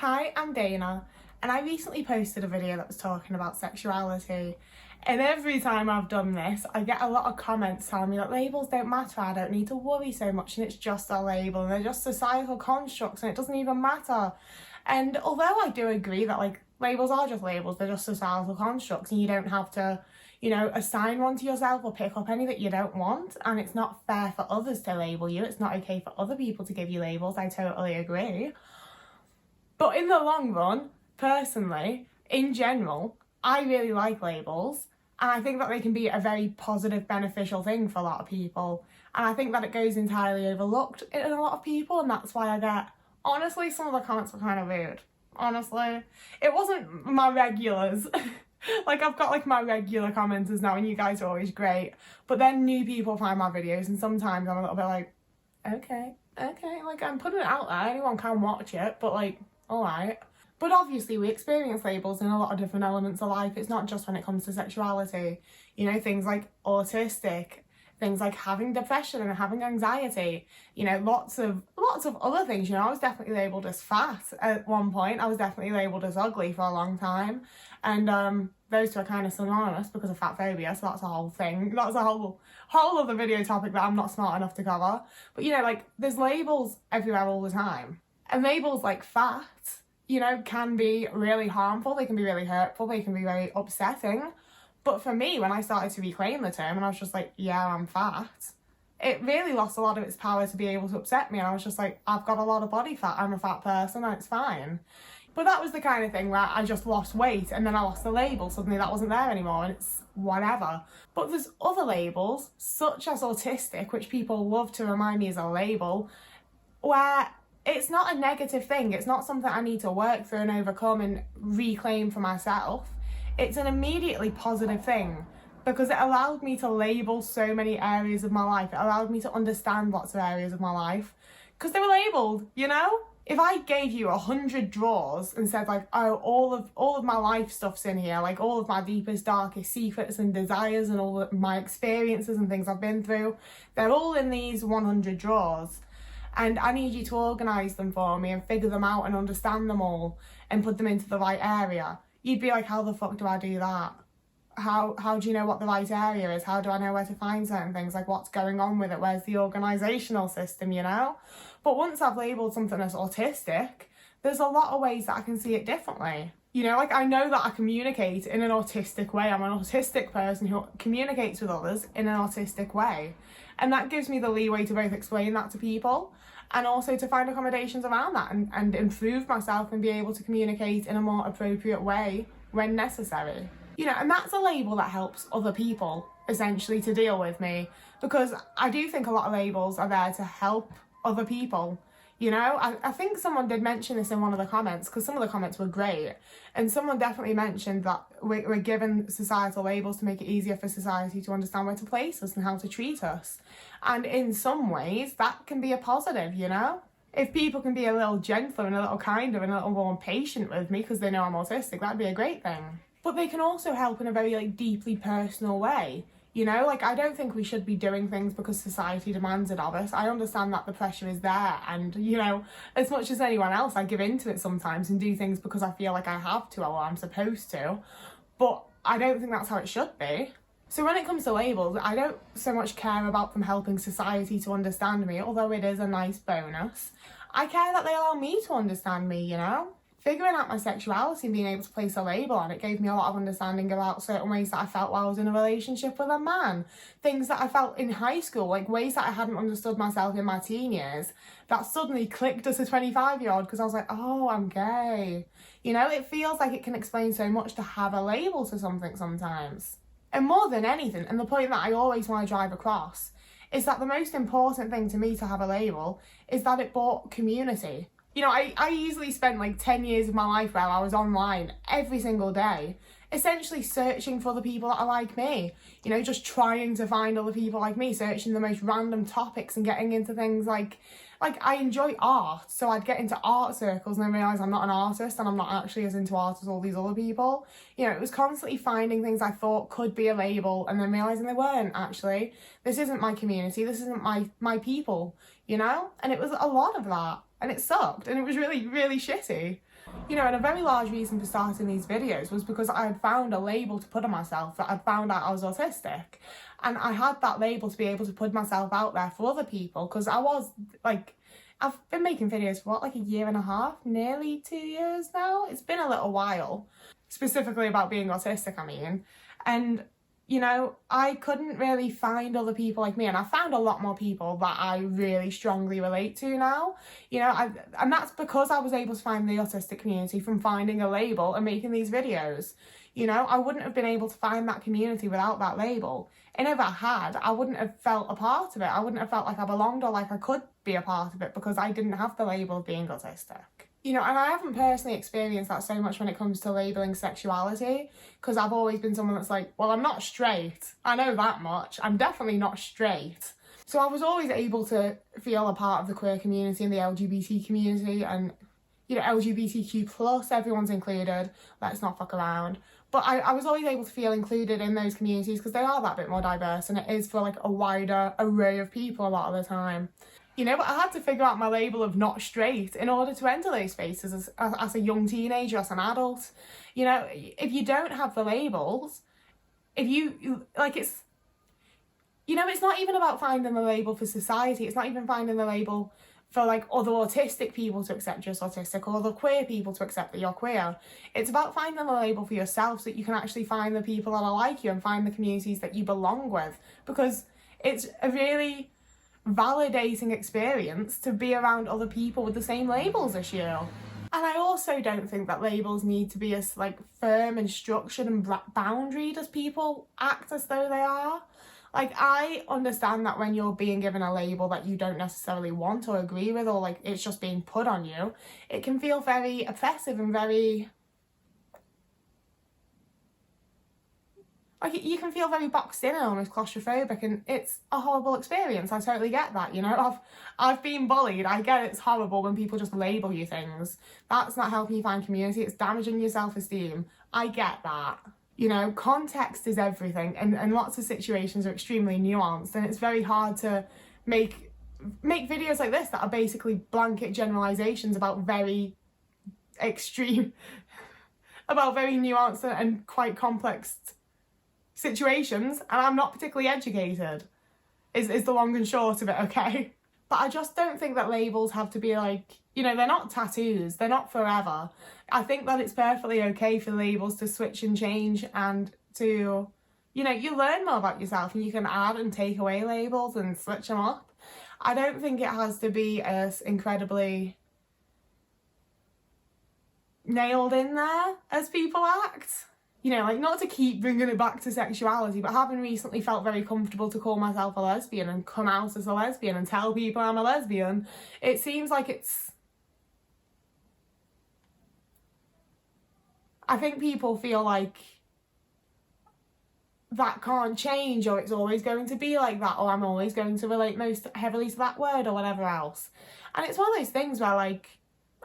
Hi, I'm Dana, and I recently posted a video that was talking about sexuality, and every time I've done this, I get a lot of comments telling me that labels don't matter, I don't need to worry so much, and it's just a label, and they're just societal constructs, and it doesn't even matter. And although I do agree that, labels are just labels, they're just societal constructs, and you don't have to, assign one to yourself or pick up any that you don't want, and it's not fair for others to label you, it's not okay for other people to give you labels, I totally agree. But in the long run, personally, in general, I really like labels, and I think that they can be a very positive, beneficial thing for a lot of people. And I think that it goes entirely overlooked in a lot of people, and that's why I get, honestly, some of the comments were kind of rude. Honestly, it wasn't my regulars. I've got my regular commenters now, and you guys are always great. But then new people find my videos, and sometimes I'm a little bit like, okay, I'm putting it out there, anyone can watch it, but alright. But obviously we experience labels in a lot of different elements of life. It's not just when it comes to sexuality. Things like autistic, things like having depression and having anxiety, lots of other things. I was definitely labelled as fat at one point. I was definitely labelled as ugly for a long time. And those two are kind of synonymous because of fat phobia, so that's a whole thing. That's a whole other video topic that I'm not smart enough to cover. But there's labels everywhere all the time. And labels like fat, can be really harmful, they can be really hurtful, they can be very upsetting. But for me, when I started to reclaim the term and I was just like, yeah, I'm fat, it really lost a lot of its power to be able to upset me. And I was just like, I've got a lot of body fat, I'm a fat person, and it's fine. But that was the kind of thing where I just lost weight and then I lost the label. Suddenly that wasn't there anymore and it's whatever. But there's other labels, such as autistic, which people love to remind me is a label, where it's not a negative thing. It's not something I need to work through and overcome and reclaim for myself. It's an immediately positive thing because it allowed me to label so many areas of my life. It allowed me to understand lots of areas of my life because they were labelled, If I gave you 100 drawers and said all of my life stuff's in here, all of my deepest, darkest secrets and desires and all of my experiences and things I've been through, they're all in these 100 drawers. And I need you to organise them for me and figure them out and understand them all and put them into the right area. You'd be like, how the fuck do I do that? How do you know what the right area is? How do I know where to find certain things? What's going on with it? Where's the organisational system, But once I've labelled something as autistic, there's a lot of ways that I can see it differently. I know that I communicate in an autistic way. I'm an autistic person who communicates with others in an autistic way. And that gives me the leeway to both explain that to people and also to find accommodations around that and improve myself and be able to communicate in a more appropriate way when necessary. And that's a label that helps other people essentially to deal with me, because I do think a lot of labels are there to help other people. I think someone did mention this in one of the comments, because some of the comments were great, and someone definitely mentioned that we're given societal labels to make it easier for society to understand where to place us and how to treat us. And in some ways that can be a positive, If people can be a little gentler and a little kinder and a little more patient with me because they know I'm autistic, that'd be a great thing. But they can also help in a very deeply personal way. I don't think we should be doing things because society demands it of us. I understand that the pressure is there and, as much as anyone else, I give into it sometimes and do things because I feel like I have to or I'm supposed to. But I don't think that's how it should be. So when it comes to labels, I don't so much care about them helping society to understand me, although it is a nice bonus. I care that they allow me to understand me, Figuring out my sexuality and being able to place a label on it gave me a lot of understanding about certain ways that I felt while I was in a relationship with a man. Things that I felt in high school, ways that I hadn't understood myself in my teen years, that suddenly clicked as a 25-year-old because I was like, oh, I'm gay. It feels like it can explain so much to have a label to something sometimes. And more than anything, and the point that I always want to drive across, is that the most important thing to me to have a label is that it brought community. I easily spent 10 years of my life where I was online every single day, essentially searching for the people that are like me, just trying to find other people like me, searching the most random topics and getting into things like I enjoy art, so I'd get into art circles and then realise I'm not an artist and I'm not actually as into art as all these other people. It was constantly finding things I thought could be a label and then realising they weren't actually. This isn't my community, this isn't my people, And it was a lot of that. And it sucked, and it was really, really shitty. You know, and a very large reason for starting these videos was because I had found a label to put on myself, that I'd found out I was autistic. And I had that label to be able to put myself out there for other people, because I was like, I've been making videos for what, like a year and a half, nearly 2 years now. It's been a little while, specifically about being autistic, I mean. And you know, I couldn't really find other people like me, and I found a lot more people that I really strongly relate to now, you know, and that's because I was able to find the autistic community from finding a label and making these videos. You know, I wouldn't have been able to find that community without that label. And if I had, I wouldn't have felt a part of it. I wouldn't have felt like I belonged or like I could be a part of it, because I didn't have the label of being autistic. You know, and I haven't personally experienced that so much when it comes to labelling sexuality, because I've always been someone that's like, well, I'm not straight. I know that much. I'm definitely not straight. So I was always able to feel a part of the queer community and the LGBT community, and, you know, LGBTQ plus, everyone's included. Let's not fuck around. But I was always able to feel included in those communities because they are that bit more diverse, and it is for like a wider array of people a lot of the time. You know, but I had to figure out my label of not straight in order to enter those spaces as a young teenager, as an adult. You know, if you don't have the labels, if you, like, it's, you know, it's not even about finding the label for society. It's not even finding the label for, like, other autistic people to accept you're autistic, or other queer people to accept that you're queer. It's about finding the label for yourself so that you can actually find the people that are like you and find the communities that you belong with. Because it's a really validating experience to be around other people with the same labels as you. And I also don't think that labels need to be as like firm and structured and boundaried as people act as though they are. Like, I understand that when you're being given a label that you don't necessarily want or agree with, or like it's just being put on you, it can feel very oppressive and very, like, you can feel very boxed in and almost claustrophobic, and it's a horrible experience. I totally get that, you know. I've been bullied. I get it's horrible when people just label you things. That's not helping you find community. It's damaging your self-esteem. I get that. You know, context is everything, and lots of situations are extremely nuanced, and it's very hard to make videos like this that are basically blanket generalizations about very extreme, about very nuanced and quite complex situations, and I'm not particularly educated, is the long and short of it, okay? But I just don't think that labels have to be like, you know, they're not tattoos, they're not forever. I think that it's perfectly okay for labels to switch and change, and to, you know, you learn more about yourself and you can add and take away labels and switch them up. I don't think it has to be as incredibly nailed in there as people act. You know, like, not to keep bringing it back to sexuality, but having recently felt very comfortable to call myself a lesbian and come out as a lesbian and tell people I'm a lesbian, it seems like it's, I think people feel like that can't change, or it's always going to be like that, or I'm always going to relate most heavily to that word, or whatever else. And it's one of those things where, like,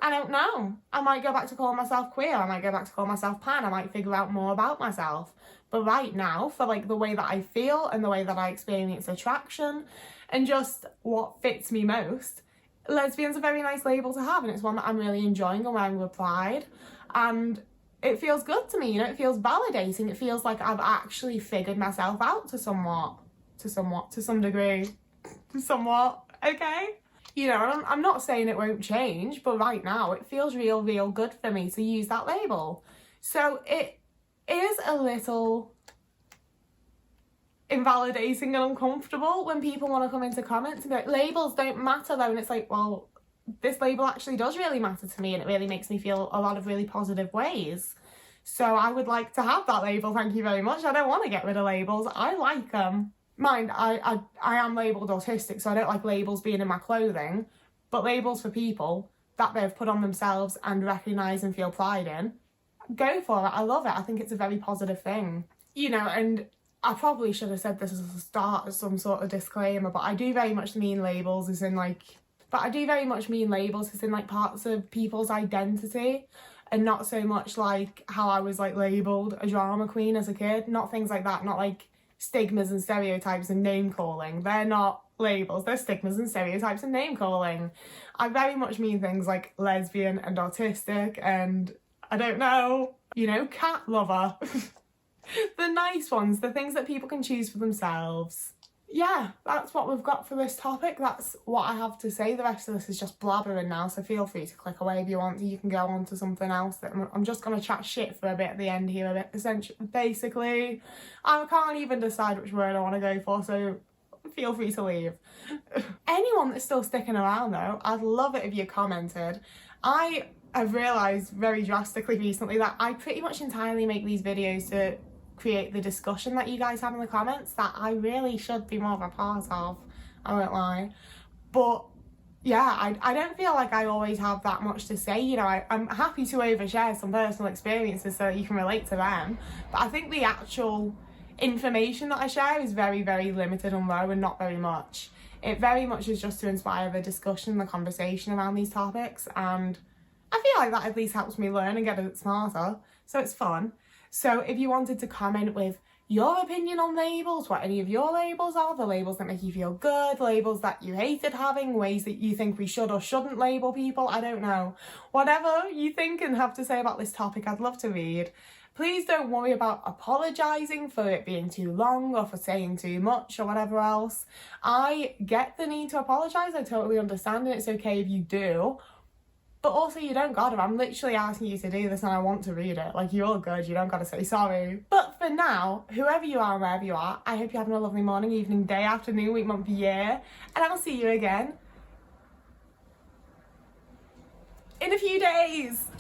I don't know. I might go back to calling myself queer. I might go back to calling myself pan. I might figure out more about myself. But right now, for like the way that I feel and the way that I experience attraction and just what fits me most, lesbian's a very nice label to have, and it's one that I'm really enjoying and wearing with pride. And it feels good to me, you know, it feels validating. It feels like I've actually figured myself out to some degree, okay? You know, I'm not saying it won't change, but right now it feels real good for me to use that label. So it is a little invalidating and uncomfortable when people want to come into comments and be like, labels don't matter though, and it's like, well, this label actually does really matter to me, and it really makes me feel a lot of really positive ways. So I would like to have that label, thank you very much. I don't want to get rid of labels, I like them. Mind, I am labelled autistic, so I don't like labels being in my clothing, but labels for people that they've put on themselves and recognise and feel pride in, go for it. I love it. I think it's a very positive thing. You know, and I probably should have said this as a start as some sort of disclaimer, but I do very much mean labels as in like, parts of people's identity, and not so much like how I was like labelled a drama queen as a kid, not things like that, not like stigmas and stereotypes and name calling. They're not labels, they're stigmas and stereotypes and name calling. I very much mean things like lesbian and autistic and, I don't know, you know, cat lover. The nice ones, the things that people can choose for themselves. Yeah, that's what we've got for this topic. That's what I have to say. The rest of this is just blabbering now, so feel free to click away if you want to. You can go on to something else. That I'm just going to chat shit for a bit at the end here. Essentially, basically, I can't even decide which word I want to go for, so feel free to leave. Anyone that's still sticking around though, I'd love it if you commented. I have realised very drastically recently that I pretty much entirely make these videos to create the discussion that you guys have in the comments that I really should be more of a part of, I won't lie. But yeah, I don't feel like I always have that much to say, you know. I'm happy to overshare some personal experiences so that you can relate to them, but I think the actual information that I share is very, very limited and low and not very much. It very much is just to inspire the discussion, the conversation around these topics, and I feel like that at least helps me learn and get a bit smarter, so it's fun. So if you wanted to comment with your opinion on labels, what any of your labels are, the labels that make you feel good, labels that you hated having, ways that you think we should or shouldn't label people, I don't know. Whatever you think and have to say about this topic, I'd love to read. Please don't worry about apologising for it being too long or for saying too much or whatever else. I get the need to apologise, I totally understand, and it's okay if you do. But also, you don't gotta. I'm literally asking you to do this and I want to read it. Like, you're good, you don't gotta say sorry. But for now, whoever you are and wherever you are, I hope you're having a lovely morning, evening, day, afternoon, week, month, year. And I'll see you again in a few days.